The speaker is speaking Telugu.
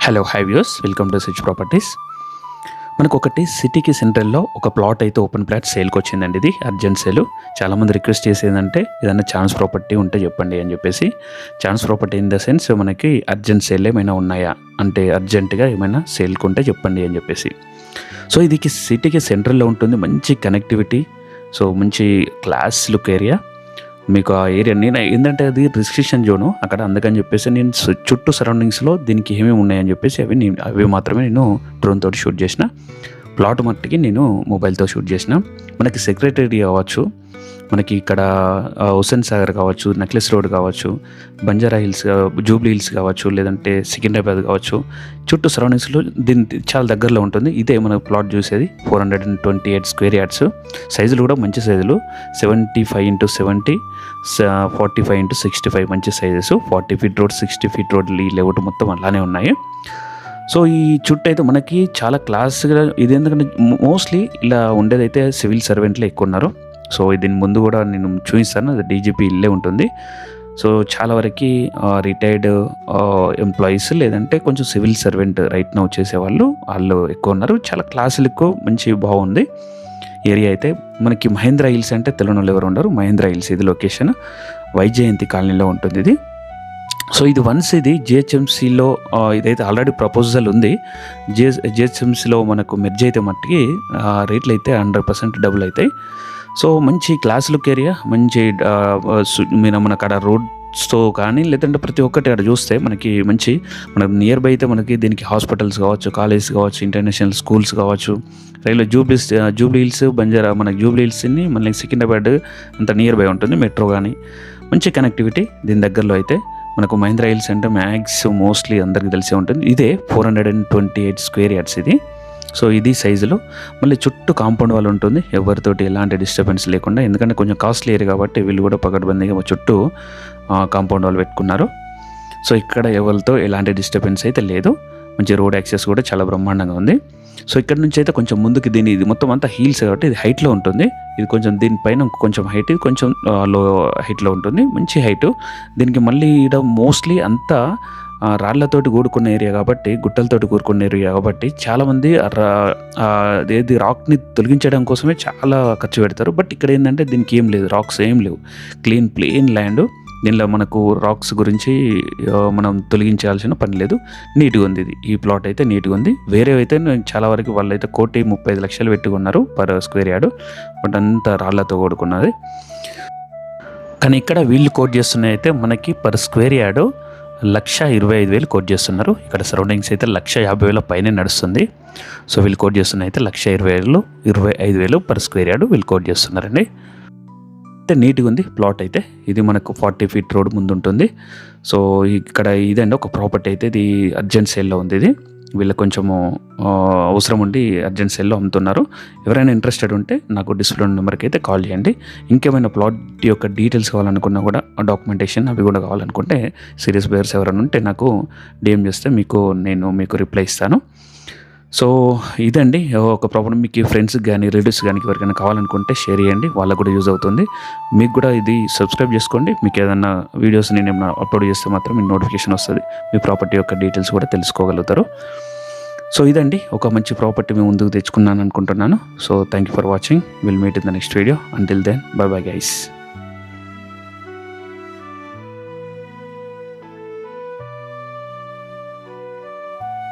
Hello hi views, welcome to switch properties. మనకు ఒకటి సిటీకి సెంట్రల్లో ఒక ప్లాట్ అయితే ఓపెన్ ప్లాట్ సేల్కి వచ్చిందండి. ఇది అర్జెంట్ సేల్. చాలామంది రిక్వెస్ట్ చేసేదంటే ఏదైనా ఛాన్స్ ప్రాపర్టీ ఉంటే చెప్పండి అని చెప్పేసి. Chance property in the sense మనకి అర్జెంట్ సేల్ ఏమైనా ఉన్నాయా అంటే అర్జెంటుగా ఏమైనా సేల్కి ఉంటే చెప్పండి అని చెప్పేసి. సో ఇది సిటీకి సెంట్రల్లో ఉంటుంది, మంచి కనెక్టివిటీ, సో మంచి క్లాస్ లుక్ ఏరియా. మీకు ఆ ఏరియా నేను ఏంటంటే అది రిస్ట్రిక్షన్ జోను అక్కడ, అందుకని చెప్పేసి నేను చుట్టూ సరౌండింగ్స్లో దీనికి ఏమేమి ఉన్నాయని చెప్పేసి అవి మాత్రమే నేను డ్రోన్ తోటి షూట్ చేసిన. ప్లాట్ మట్టికి నేను మొబైల్తో షూట్ చేసిన. మనకి సెక్రటరీ కావచ్చు, మనకి ఇక్కడ హుస్సేన్ సాగర్ కావచ్చు, నెక్లెస్ రోడ్ కావచ్చు, బంజారా హిల్స్, జూబ్లీ హిల్స్ కావచ్చు, లేదంటే సికింద్రాబాద్ కావచ్చు, చుట్టూ సరౌండింగ్స్లో దీని చాలా దగ్గరలో ఉంటుంది. ఇదే మన ప్లాట్ చూసేది 428 స్క్వేర్ యార్డ్స్. సైజులు కూడా మంచి సైజులు, 75x70, 45x65 మంచి sizes. 40 feet road, 60 feet road, ఈ లేఅవుట్ మొత్తం అలానే ఉన్నాయి. సో ఈ చుట్టూ అయితే మనకి చాలా క్లాస్గా ఇది, ఎందుకంటే మోస్ట్లీ ఇలా ఉండేదైతే సివిల్ సర్వెంట్లే ఎక్కువ ఉన్నారు. సో దీని ముందు కూడా నేను చూపిస్తాను, అది డీజీపీ ఇల్లే ఉంటుంది. సో చాలా వరకు రిటైర్డ్ ఎంప్లాయీస్ లేదంటే కొంచెం సివిల్ సర్వెంట్ రైట్ నౌ చేసేవాళ్ళు వాళ్ళు ఎక్కువ ఉన్నారు. చాలా క్లాసులు ఎక్కువ, మంచి బాగుంది ఏరియా అయితే. మనకి మహేంద్ర హిల్స్ అంటే తెలియని వాళ్ళు ఎవరు ఉండరు. మహేంద్ర హిల్స్ ఇది లొకేషన్, వైజయంతి కాలనీలో ఉంటుంది ఇది. సో ఇది వన్స్ ఇది జిహెచ్ఎంసీలో ఇదైతే ఆల్రెడీ ప్రపోజల్ ఉంది. జిహెచ్ఎంసీలో మనకు మెర్జ్ అయితే మట్టికి రేట్లు అయితే 100% డబుల్ అవుతాయి. సో మంచి క్లాస్ లుక్ ఏరియా, మంచి మన అక్కడ రోడ్స్తో కానీ లేదంటే ప్రతి ఒక్కటి అక్కడ చూస్తే మనకి మంచి, మనకు నియర్ బై అయితే మనకి దీనికి హాస్పిటల్స్ కావచ్చు, కాలేజెస్ కావచ్చు, ఇంటర్నేషనల్ స్కూల్స్ కావచ్చు, రైల్వే జూబ్లీ హిల్స్, బంజారా మనకి జూబ్లీ హిల్స్ని మళ్ళీ సికింద్రాబాద్ అంత నియర్ బై ఉంటుంది. మెట్రో కానీ మంచి కనెక్టివిటీ దీని దగ్గరలో అయితే. మనకు మహేంద్ర హిల్స్ అంటే మ్యాక్స్ మోస్ట్లీ అందరికీ తెలిసే ఉంటుంది. ఇదే 428 స్క్వేర్ యార్డ్స్ ఇది. సో ఇది సైజులో మళ్ళీ చుట్టూ కాంపౌండ్ వాల్ ఉంటుంది, ఎవరితోటి ఎలాంటి డిస్టర్బెన్స్ లేకుండా. ఎందుకంటే కొంచెం కాస్ట్లీ ఏరియా కాబట్టి వీళ్ళు కూడా పకడ్బందీగా చుట్టూ కాంపౌండ్ వాల్ పెట్టుకున్నారు. సో ఇక్కడ ఎవరితో ఎలాంటి డిస్టర్బెన్స్ అయితే లేదు. మంచి రోడ్ యాక్సెస్ కూడా చాలా బ్రహ్మాండంగా ఉంది. సో ఇక్కడ నుంచి అయితే కొంచెం ముందుకు ఇది మొత్తం అంతా హీల్స్ కాబట్టి ఇది హైట్లో ఉంటుంది. ఇది కొంచెం దీనిపైన కొంచెం హైట్, ఇది కొంచెం లో హైట్లో ఉంటుంది, మంచి హైటు. దీనికి మళ్ళీ ఇక్కడ మోస్ట్లీ అంతా రాళ్లతోటి కూడుకున్న ఏరియా కాబట్టి, గుట్టలతోటి కూడుకున్న ఏరియా కాబట్టి చాలామంది ఏది రాక్ని తొలగించడం కోసమే చాలా ఖర్చు పెడతారు. బట్ ఇక్కడ ఏంటంటే దీనికి ఏం లేదు, రాక్స్ ఏం లేవు, ప్లెయిన్ ల్యాండ్. దీనిలో మనకు రాక్స్ గురించి మనం తొలగించాల్సిన పని లేదు. నీట్గా ఉంది ఇది, ఈ ప్లాట్ అయితే నీట్గా ఉంది. వేరే అయితే చాలా వరకు వాళ్ళైతే 1,35,00,000 పెట్టుకున్నారు పర్ స్క్వేర్ యార్డు, బట్ అంతా రాళ్లతో కూడుకున్నది. కానీ ఇక్కడ వీళ్ళు కోట్ చేస్తున్నాయి అయితే మనకి పర్ స్క్వేర్ యార్డు 1,25,000 కోట్ చేస్తున్నారు. ఇక్కడ సరౌండింగ్స్ అయితే 1,50,000 పైనే నడుస్తుంది. సో వీళ్ళు కోట్ చేస్తున్నాయి అయితే 1,25,000 పర్ స్క్వేర్ యార్డు వీళ్ళు కోట్ చేస్తున్నారండి. అయితే నీట్గా ఉంది ప్లాట్ అయితే. ఇది మనకు 40 ఫీట్ రోడ్ ముందు ఉంటుంది. సో ఇక్కడ ఇదండి ఒక ప్రాపర్టీ అయితే, ఇది అర్జెంట్ సేల్లో ఉంది. ఇది వీళ్ళకి కొంచెము అవసరం ఉండి అర్జెంట్ సేల్లో అమ్ముతున్నారు. ఎవరైనా ఇంట్రెస్టెడ్ ఉంటే నాకు డిస్ప్లే నెంబర్కి అయితే కాల్ చేయండి. ఇంకేమైనా ప్లాట్ యొక్క డీటెయిల్స్ కావాలనుకున్నా కూడా, డాక్యుమెంటేషన్ అవి కూడా కావాలనుకుంటే, సీరియస్ బయర్స్ ఎవరైనా ఉంటే నాకు డిఎం చేస్తే మీకు రిప్లై ఇస్తాను. సో ఇదండి ఒక ప్రాబ్లం. మీకు ఫ్రెండ్స్కి కానీ రిలేటివ్స్ కానీ ఎవరికైనా కావాలనుకుంటే షేర్ చేయండి, వాళ్ళకు కూడా యూజ్ అవుతుంది. మీకు కూడా ఇది సబ్స్క్రైబ్ చేసుకోండి. మీకు ఏదైనా వీడియోస్ నేను ఏమైనా అప్లోడ్ చేస్తే మాత్రం మీకు నోటిఫికేషన్ వస్తుంది, మీ ప్రాపర్టీ యొక్క డీటెయిల్స్ కూడా తెలుసుకోగలుగుతారు. సో ఇదండి ఒక మంచి ప్రాపర్టీ మేము ముందుకు తెచ్చుకున్నాను అనుకుంటున్నాను. So thank you for watching. Will meet in the next video. Until then bye bye guys.